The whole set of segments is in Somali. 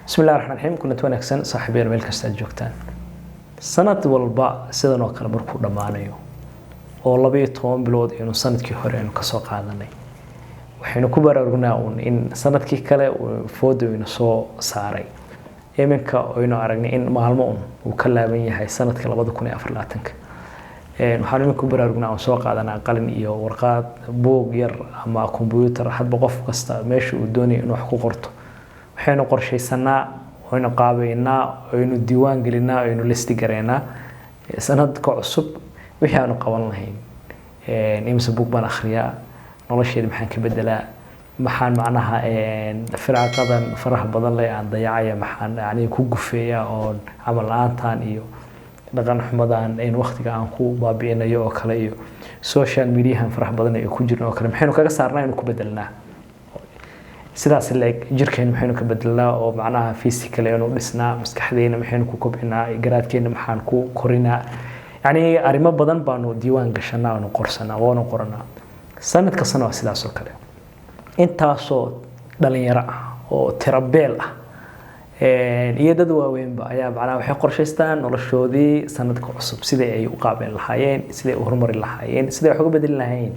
بسم الله الرحمن الرحيم كنا wanaagsan saaxiibayna meel kasta aad joogtaan sanad walba sidan oo kale markuu dhamaanayo oo 12 bilood inuu sanadkii hore aanu ka soo qaadanay waxaynu ku baraarugnaa in sanadkii kale uu foodooyna soo saaray iminka aynu aragnay in maalmo uu ka laaban yahay sanadka 2024 waxaan iminka ku baraarugnaa oo soo qaadanaa qalin iyo warqad buug yar ama computer hadba qof kasta meesha uu doonayo inuu wax ku qorto waxaynu qorsheysanaa oo qaabeynaa oo diiwaan gelinaa oo listi gareynaa sanadka cusub wixii aanu qaban lahayn imisa buug baan akhriyaa nolosheeda maxaan ka bedelaa maxaan macnaha firaaqadan faraha badan leh aan dayacaya maxaan yani ku gufeeyaa oo amal la'aantan iyo dhaqan xumadan in waqtiga aan ku baabi'inayo oo kale iyo social media faraha badan ay ku jiraan oo kale maxaynu kaga saarnaa inuu ku bedelnaa sidaas leeg jirkeen maxaynu ka bedelnaa oo macnaha physical inuu dhisnaa maskaxdeena maxaynu ku kobcinaa garaadkeena maxaan ku korinaa yani arimo badan baanu diiwaan gashanaa oo qorsanaa oo qoranaa sanadka sano sidaas oo kale intaasoo dhalinyaro ah oo tirabeel ah iyo dad waaweynba ayaa macnaha waxay qorsheystaan noloshoodii sanadka cusub sidii ay u qaabeen lahaayeen sidii ay u horumari lahaayeen sidii ay uga bedeli lahaayeen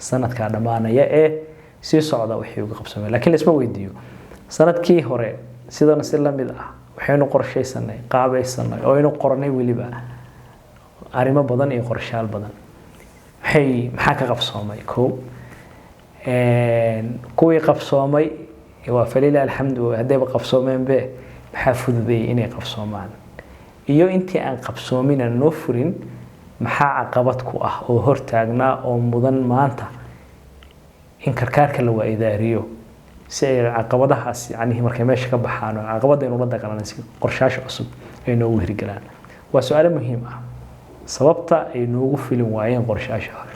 sanadka dhamaanaya si socda wixii uga qabsamay laakiin la isma weydiiyo sanadkii hore sidana si la mid ah waxaynu qorsheysanay qaabaysanay oo aynu qornay waliba arimo badan iyo qorshaal badan maxaa ka qabsoomay kuwii qabsoomay waa faliila alxamdu hadayba qabsoomeen be maxaa fududeeyay inay qabsoomaan iyo intii aan qabsoomina noo furin maxaa caqabad ku ah oo hortaagnaa oo mudan maanta in karkaarka la waa'idaariyo si ay caqabadahaas yani markay meesha ka baxaan oo caqabadaynu la dagaalanayso qorshaasha cusub ay noogu hirgalaan waa su'aalo muhiim ah sababta ay noogu filin waayeen qorshaasha hore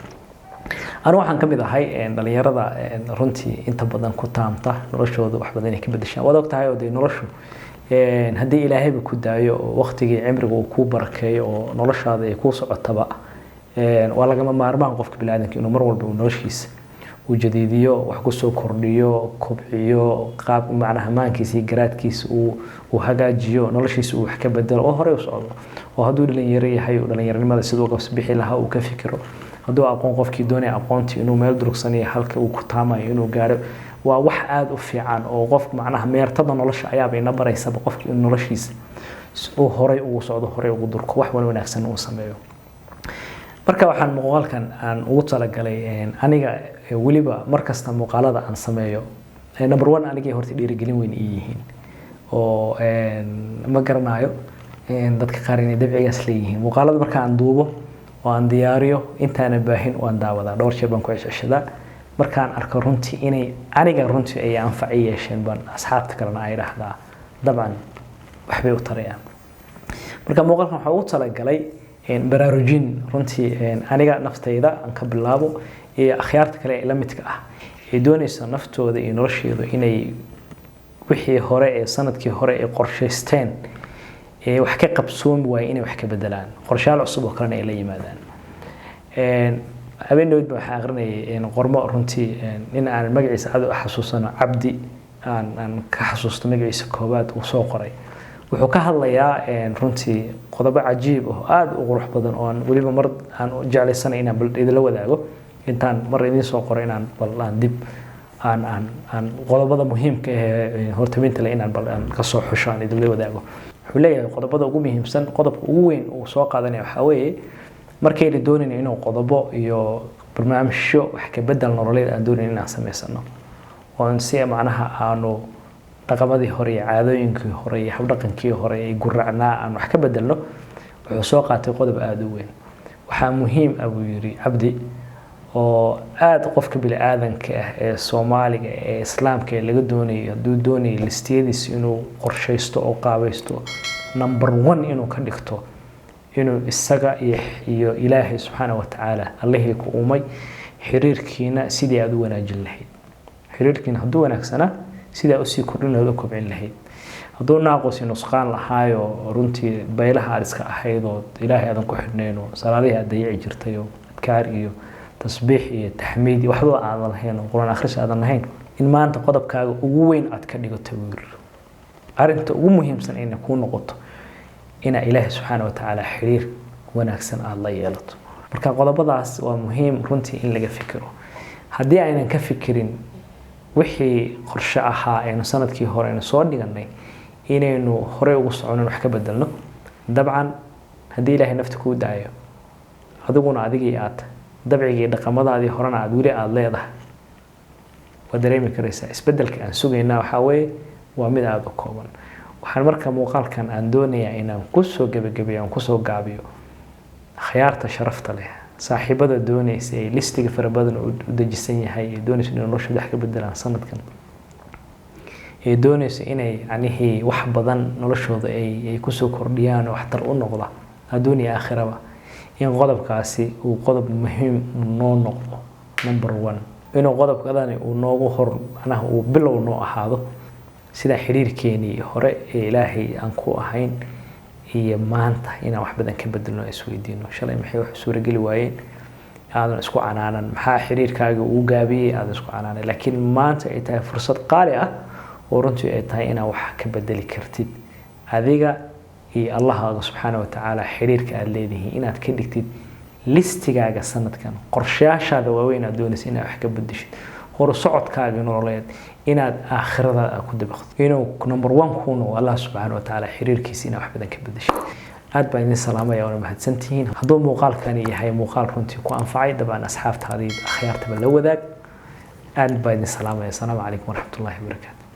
أنا waxaan kamid ahay dhalinyarada runtii inta badan ku taamta noloshooda wax badan ay ka bedeshaan wada ogtahay oo de noloshu hadii Ilaahay ku daayo waqtigii cimriga uu ku barakeeyo oo noloshaada ay ku socotaba waa laga maarmaan qofka bini'aadamka inuu mar walba noloshiisa uu jadiidiyo wax ku soo kordhiyo kobciyo qaab macnaha maankiisa garaadkiisa uu hagaajiyo noloshiisa uu wax ka bedelo oo hore u socdo oo haduu dhalinyaro yahay dhalinyaranimada sidoo qofs bixi lahaa uu ka fikiro haduu aqoon qofkii doonay aqoontii inuu meel durugsanay halka uu ku taamayo inuu gaaro waa wax aad u fiican oo qof macnaha meertada nolosha ayaa bay nabaraysa qofkii inuu noloshiisa uu hore ugu socdo hore ugu durko wax wanaagsan uu sameeyo marka waxaan muuqaalkan aan ugu talagalay aniga waliba markasta muuqaalada aan sameeyo number 1 aniga horta dhiirigelin weyn yihiin oo ma garanayo dadka qaar inay dabcigaas leeyihiin muuqaalada marka aan duubo oo aan diyaariyo intaana baahin oo aan daawada dhowr jeer baan ku ceshada markaan arko runtii inay aniga runtii ay anfac yeesheen baan asxaabta kalena ay raahdaa dabcan waxbay u tarayaan marka muuqaalkan waxa uu talagalay baraarujin runtii aniga naftayda aan ka bilaabo iyo akhyaarta kale la midka ah ee doonaysa naftooda iyo noloshooda inay wixii hore ee sanadkii hore ee qorsheysteen wax ka qabsoon way inay wax ka bedelaan qorshaal cusub oo kale ay la yimaadaan habeenayd waxa aqrinay qormo runtii in aan magaciisa aad u xasuusano Cabdi aan ka xasuusto magaciisa koobaad uu soo qoray wuxuu ka hadlayaa runtii qodobo cajiib oo aad u qurux badan oo waliba mar aan jeclaysanay inaan bal idin la wadaago intaan mar idin soo qoray inaan bal dib aan qodobada muhiimka ah hortaminta leh inaan bal ka soo xusho aan idin la wadaago wuxuu leeyahay qodobada ugu muhiimsan qodobka ugu weyn oo soo qaadanaya waxa weeye markay la doonayeen inuu qodobo iyo barnaamijyo wax ka bedel nololeed aan doonayeen inaan sameysano oo si macnaha aanu dhaqamadii hore iyo caadooyinkii hore iyo habdhaqankii hore ay guracnaa aan wax ka bedelno wuxuu soo qaatay qodob aad u weyn waxa muhiim ah buu yiri Cabdi oo aad qofka bini'aadanka ah ee Soomaaliga ee Islaamka laga doonayo haduu doonayo listiyadiisa inuu qorsheysto oo qaabaysto number 1 inuu ka dhigto inuu isaga iyo Ilaahay subhanahu wa ta'ala Allahi ku uumay xiriirkiina sidii aad u wanaajin lahayd xiriirkiina haduu wanaagsana sida u sii kordhin lahayd kobcin lahayd haduu naaqos nusqaan lahaayo runtii baylaha iska ahayd oo Ilaahay aadan ku xidhnayno salaadaha aad dayici jirtay oo adkaar iyo tasbiix iyo tahmiid waxba aan lahayn quraan akhris aadan lahayn in maanta qodobkaaga ugu weyn aad ka dhigato arinta ugu muhiimsan inay ku noqoto ina ilaahay subhanahu wa ta'ala xiriir wanaagsan aad la yeelato marka qodobadaas waa muhiim runtii in laga fikiro haddii aynan ka fikirin wixii qorshe ahaa aynu sanadkii hore aynu soo dhiganay inaynu hore ugu soconin wax ka bedelno dabcan haddii ilaahay nafta kuu daayo adiguna adigii aad dabcigii dhaqamadaadii horena aad weli aad leedahay waa dareemi karaysaa isbedelka aan sugaynaa waxaa weeye waa mid aad u kooban waxaan marka muuqaalkan aan doonayaa inaan ku soo gabagabeeyo aan ku soo gaabiyo khiyaarta sharafta leh saaxiibada doonaysa ee listiga farabadan u dejisan yahay ee doonaysa inay noloshooda wax ka bedelaan sanadkan ee doonaysa inay anihii wax badan noloshooda ay ku soo kordhiyaan oo waxtar u noqda adduun iyo aakhiraba in qodobkaasi uu qodob muhiim noo noqdo number 1 inuu qodobkadani uu noogu hor anaha uu bilow noo ahaado sida xiriirkeenii hore ee ilaahay aan ku ahayn iyo maanta inaan wax badan ka bedelno isweydiino shalay maxay wax suura gali waayeen aadan isku canaanan maxaa xiriirkaaga uu gaabiyay aadan isku canaanan laakiin maanta ay tahay fursad qaali ah oo runtii ay tahay inaan wax ka bedeli kartid adiga iyo Allah subhanahu wa ta'ala xiriirka aad leedahay inaad ka dhigtid listigaaga sanadkan qorshayaashaada waaweyn aad doonaysid inaad wax ka bedeshid hor socodkaaga nololeed inaad aakhirada ku dabaqdo inuu number 1 ku noqdo Allah subhanahu wa ta'ala xiriirkiisa inaad wax badan ka bedeshid aad baan idin salaamaya oo mahadsantihiin hadduu muuqaalkani yahay muuqaal runtii ku anfacay dabcan asxaabtaadii akhyaartaba la wadaag aad baan idin salaamaya assalamu alaykum wa rahmatullahi wa barakatuh